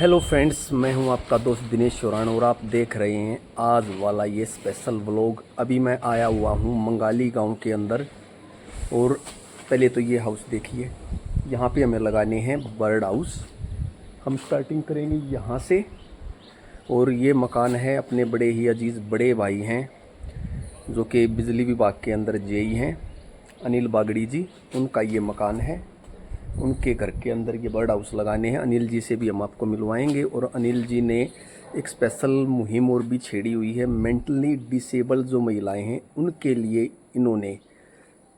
Hello friends, मैं हूं आपका दोस्त दिनेश चौरान और आप देख रहे हैं आज वाला ये स्पेशल व्लॉग। अभी मैं आया हुआ हूं मंगाली गांव के अंदर। और पहले तो ये हाउस देखिए, यहां पे हमें लगाने हैं बर्ड हाउस। हम स्टार्टिंग करेंगे यहां से। और ये मकान है अपने बड़े ही अजीज़ बड़े भाई हैं जो कि बिजली विभाग के अंदर जेई हैं, अनिल बागड़ी जी। उनका ये मकान है। उनके घर के अंदर ये बर्ड हाउस लगाने हैं। अनिल जी से भी हम आपको मिलवाएंगे। और अनिल जी ने एक स्पेशल मुहिम और भी छेड़ी हुई है। मेंटली डिसेबल जो महिलाएं हैं उनके लिए इन्होंने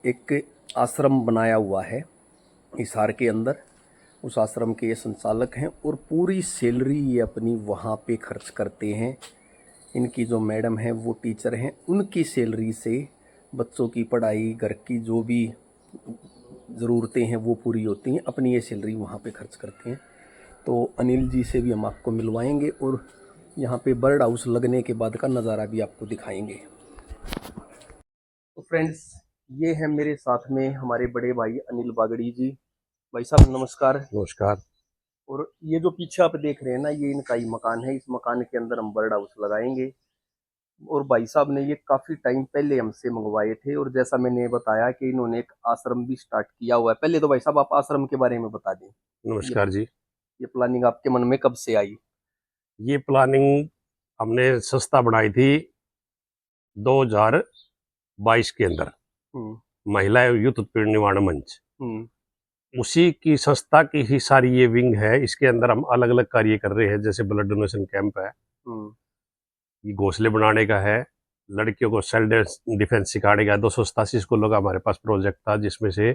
एक आश्रम बनाया हुआ है हिसार के अंदर। उस आश्रम के ये संचालक हैं और पूरी सैलरी ये अपनी वहाँ पे खर्च करते हैं। इनकी जो मैडम है वो टीचर हैं, उनकी सैलरी से बच्चों की पढ़ाई, घर की जो भी ज़रूरतें हैं वो पूरी होती हैं। अपनी ये सैलरी वहाँ पे खर्च करते हैं। तो अनिल जी से भी हम आपको मिलवाएंगे और यहाँ पे बर्ड हाउस लगने के बाद का नज़ारा भी आपको दिखाएंगे। तो फ्रेंड्स, ये है मेरे साथ में हमारे बड़े भाई अनिल बागड़ी जी। भाई साहब नमस्कार। नमस्कार। और ये जो पीछे आप देख रहे हैं ना, ये इनका ही मकान है। इस मकान के अंदर हम बर्ड हाउस लगाएंगे। और भाई साहब ने ये काफ़ी टाइम पहले हमसे मंगवाए थे। और जैसा मैंने बताया कि इन्होंने एक आश्रम भी स्टार्ट किया हुआ है। पहले तो भाई साहब आप आश्रम के बारे में बता दें। ये नमस्कार जी। ये प्लानिंग आपके मन में कब से आई? ये प्लानिंग हमने संस्था बनाई थी 2022 के अंदर, हम्म। महिला एवं युद्ध उत्पीड़न निवारण मंच। हम्म। उसी की संस्था की ही सारी ये विंग है। इसके अंदर हम अलग अलग कार्य कर रहे हैं, जैसे ब्लड डोनेशन कैंप है, हम्म। ये घोंसले बनाने का है, लड़कियों को सेल्फ डिफेंस सिखाने का। 287 स्कूलों का हमारे पास प्रोजेक्ट था, जिसमें से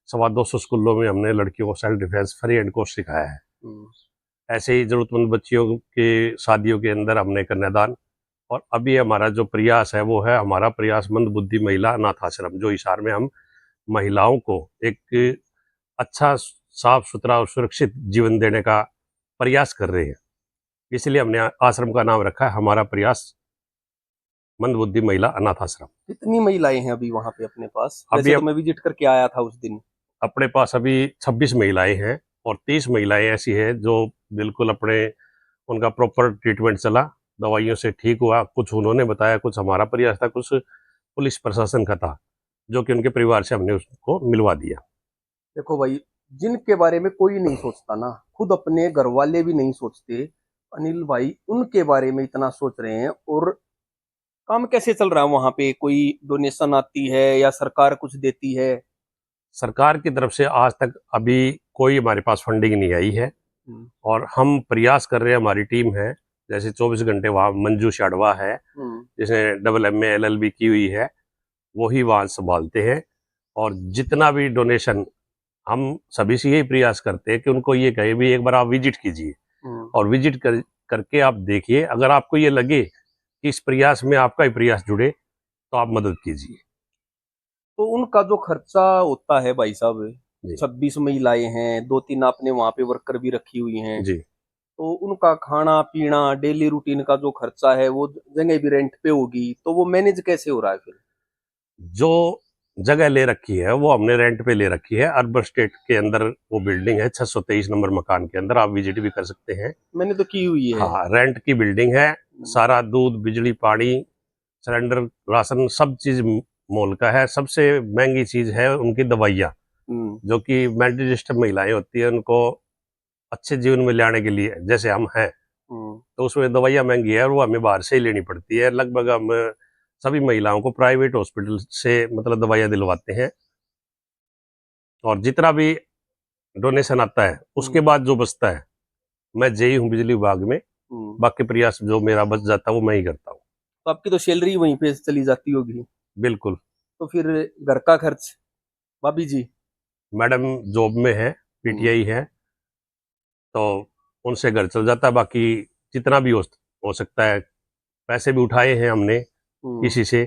250 स्कूलों में हमने लड़कियों को self defence free and course सिखाया है। हम्म। ऐसे ही जरूरतमंद बच्चियों के शादियों के अंदर हमने कन्यादान। और अभी हमारा जो प्रयास है वो है हमारा प्रयास मंद बुद्धि महिला अनाथ आश्रम, जो हिसार में हम महिलाओं को एक अच्छा, साफ सुथरा और सुरक्षित जीवन देने का प्रयास कर रहे हैं। इसलिए हमने आश्रम का नाम रखा है हमारा प्रयास मंद बुद्धि महिला अनाथ आश्रम। कितनी महिलाएं हैं अभी वहां पे अपने पास? अभी वैसे तो मैं विजिट करके आया था उस दिन। अपने पास अभी 26 महिलाएं हैं और 30 महिलाएं ऐसी हैं जो बिल्कुल अपने, उनका प्रॉपर ट्रीटमेंट चला, दवाइयों से ठीक हुआ। कुछ उन्होंने बताया, कुछ हमारा प्रयास था, कुछ पुलिस प्रशासन का था, जो कि उनके परिवार से हमने उसको मिलवा दिया। देखो भाई, जिनके बारे में कोई नहीं सोचता ना, खुद अपने घर वाले भी नहीं सोचते, अनिल भाई उनके बारे में इतना सोच रहे हैं। और काम कैसे चल रहा है वहां पे? कोई डोनेशन आती है या सरकार कुछ देती है? सरकार की तरफ से आज तक अभी कोई हमारे पास फंडिंग नहीं आई है। हम्म। और हम प्रयास कर रहे हैं, हमारी टीम है, जैसे 24 घंटे वहाँ मंजू शाडवा है, हम्म। जिसने AA LLB की हुई है, वही वहाँ संभालते हैं। और जितना भी डोनेशन, हम सभी से यही प्रयास करते हैं कि उनको ये कहे भी एक बार आप विजिट कीजिए हम्म। और करके आप देखिए। अगर आपको ये लगे कि इस प्रयास में आपका ही प्रयास जुड़े तो आप मदद कीजिए। तो उनका जो खर्चा होता है भाई साहब, जी 26 महिलाएं हैं, दो तीन आपने वहां पे वर्कर भी रखी हुई हैं, जी। तो उनका खाना पीना डेली रूटीन का जो खर्चा है वो जगह भी रेंट पे होगी, तो वो मैनेज कैसे हो रहा है फिर? जो जगह ले रखी है वो हमने रेंट पे ले रखी है, अर्बन स्टेट के अंदर वो बिल्डिंग है, 623 नंबर मकान के अंदर। आप विजिट भी कर सकते हैं। मैंने तो की हुई है। हाँ, रेंट की बिल्डिंग है। सारा दूध, बिजली, पानी, सिलेंडर, राशन, सब चीज मोल का है। सबसे महंगी चीज है उनकी दवाइयाँ, हम्म। जो कि मेंटली डिस्टर्ब महिलाएं होती है, उनको अच्छे जीवन में लाने के लिए, जैसे हम हैं, हम्म। तो उसमें दवाइयाँ महंगी है और वो हमें बाहर से ही लेनी पड़ती है। लगभग हम सभी महिलाओं को प्राइवेट हॉस्पिटल से मतलब दवाइयाँ दिलवाते हैं। और जितना भी डोनेशन आता है हम्म। उसके बाद जो बचता है, मैं जेई हूँ बिजली विभाग में, हम्म। बाकी प्रयास जो मेरा बच जाता है वो मैं ही करता हूँ। तो आपकी तो सैलरी वहीं पे चली जाती होगी। बिल्कुल। तो फिर घर का खर्च, भाभी जी? मैडम जॉब में है, हम्म। PTI है, तो उनसे घर चल जाता है। बाकी जितना भी हो सकता है, पैसे भी उठाए हैं हमने हम्म। किसी से।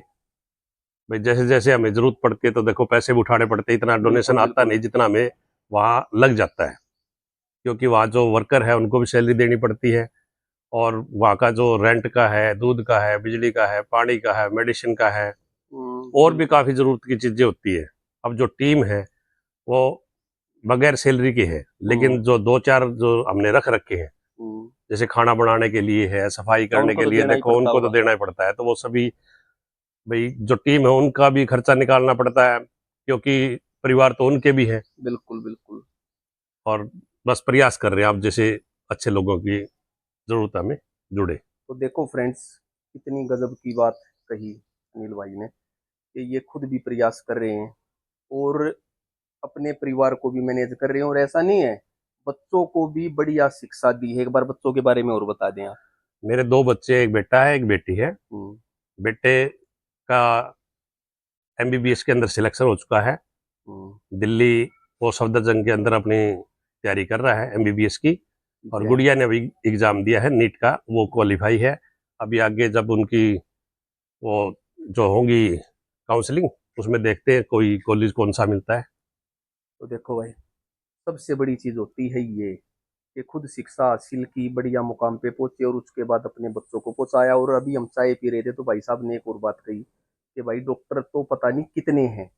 भाई जैसे जैसे हमें जरूरत पड़ती है तो देखो पैसे भी उठाने पड़ते हैं। इतना डोनेशन बिल्कुल आता बिल्कुल। नहीं जितना हमें वहाँ लग जाता है, क्योंकि वहाँ जो वर्कर है उनको भी सैलरी देनी पड़ती है। और वहाँ का जो रेंट का है, दूध का है, बिजली का है, पानी का है, मेडिसिन का है, और भी बिल्कुल। काफ़ी ज़रूरत की चीज़ें होती है। अब जो टीम है वो बगैर सैलरी के है, हम्म। लेकिन जो दो चार जो हमने रख रखे हैं, जैसे खाना बनाने के लिए है, सफाई करने उनको के तो लिए, देना ही देखो पड़ता उनको तो होगा। देना ही पड़ता है। तो वो सभी भाई जो टीम है उनका भी खर्चा निकालना पड़ता है, क्योंकि परिवार तो उनके भी है। बिल्कुल बिल्कुल। और बस प्रयास कर रहे हैं आप जैसे अच्छे लोगों की जरूरत हमें जुड़े। तो देखो फ्रेंड्स, कितनी गजब की बात कही अनिल भाई ने कि ये खुद भी प्रयास कर रहे हैं और अपने परिवार को भी मैनेज कर रहे हैं। और ऐसा नहीं है, बच्चों को भी बढ़िया शिक्षा दी है। एक बार बच्चों के बारे में और बता दें आप। मेरे 2 बच्चे, एक बेटा है एक बेटी है। हम्म, बेटे का एमबीबीएस के अंदर सिलेक्शन हो चुका है, दिल्ली वो सफदरजंग के अंदर अपनी तैयारी कर रहा है एमबीबीएस की। ठीक और है। गुड़िया ने अभी एग्जाम दिया है नीट का, वो क्वालिफाई है। अभी आगे जब उनकी वो जो होंगी काउंसलिंग, उसमें देखते हैं कोई कॉलेज कौन सा मिलता है। तो देखो भाई, सबसे बड़ी चीज होती है ये कि खुद शिक्षा हासिल की, बढ़िया मुकाम पे पहुंचे और उसके बाद अपने बच्चों को पहुंचाया। और अभी हम चाय पी रहे थे तो भाई साहब ने एक और बात कही कि भाई डॉक्टर तो पता नहीं कितने हैं,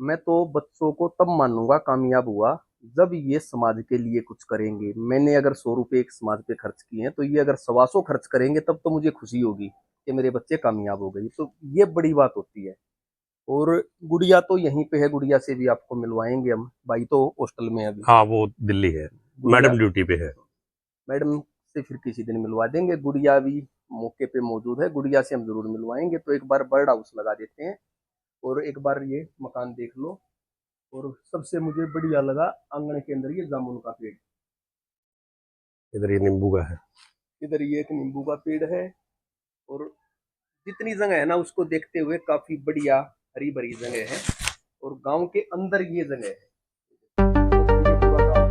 मैं तो बच्चों को तब मानूंगा कामयाब हुआ जब ये समाज के लिए कुछ करेंगे। मैंने अगर 100 रुपये एक समाज पे खर्च किए हैं तो ये अगर 125 खर्च करेंगे तब तो मुझे खुशी होगी कि मेरे बच्चे कामयाब हो गए। तो ये बड़ी बात होती है। और गुड़िया तो यहीं पे है, गुड़िया से भी आपको मिलवाएंगे हम। भाई तो हॉस्टल में है अभी। हाँ वो दिल्ली है, गुड़िया, मैडम ड्यूटी पे है। मैडम से फिर किसी दिन मिलवा देंगे। गुड़िया भी मौके पे मौजूद है, गुड़िया से हम जरूर मिलवाएंगे। तो एक बार बर्ड हाउस लगा देते हैं और एक बार ये मकान देख लो। और सबसे मुझे बढ़िया लगा आंगन के अंदर ये जामुन का पेड़, इधर ये नींबू का है। इधर ये एक नींबू का पेड़ है। और जितनी जगह है ना उसको देखते हुए काफी बढ़िया हरी भरी जगह है। और गांव के अंदर ये जगह है। ये पूरा गाँव।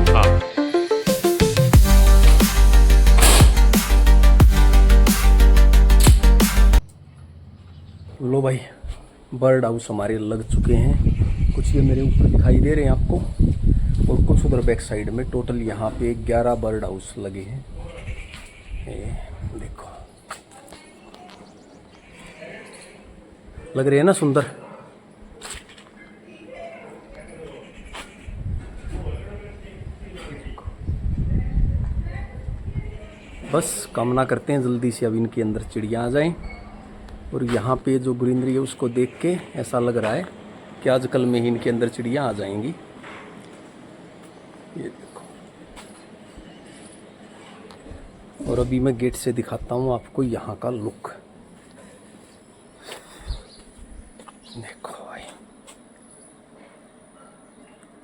हाँ लो भाई, बर्ड हाउस हमारे लग चुके हैं। कुछ ये मेरे ऊपर दिखाई दे रहे हैं आपको, और कुछ उधर बैक साइड में। टोटल यहाँ पे 11 बर्ड हाउस लगे हैं। ये देखो, लग रहे हैं ना सुंदर। बस कामना करते हैं जल्दी से अब इनके अंदर चिड़िया आ जाएं। और यहाँ पे जो ग्रीनरी है उसको देख के ऐसा लग रहा है कि आजकल में ही इनके अंदर चिड़िया आ जाएंगी। ये देखो, और अभी मैं गेट से दिखाता हूँ आपको यहाँ का लुक। देखो भाई,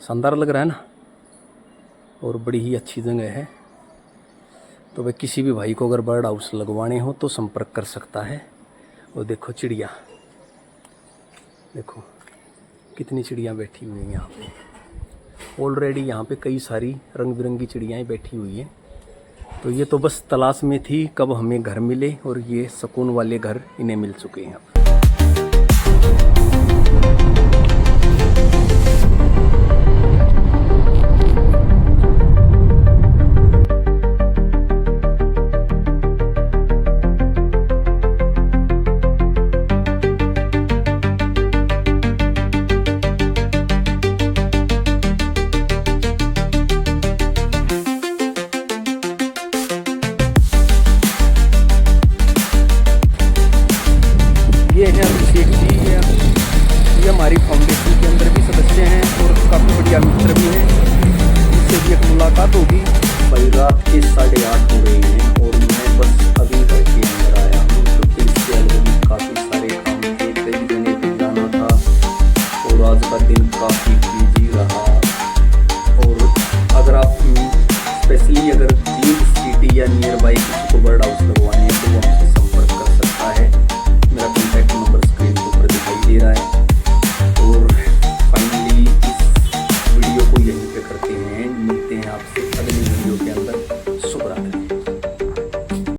शानदार लग रहा है ना, और बड़ी ही अच्छी जगह है। तो भाई किसी भी भाई को अगर बर्ड हाउस लगवाने हो तो संपर्क कर सकता है। और देखो चिड़िया, देखो कितनी चिड़िया बैठी हुई हैं यहाँ पे। ऑलरेडी यहाँ पे कई सारी रंग बिरंगी चिड़ियाँ बैठी हुई हैं। तो ये तो बस तलाश में थी कब हमें घर मिले, और ये सुकून वाले घर इन्हें मिल चुके हैं अब।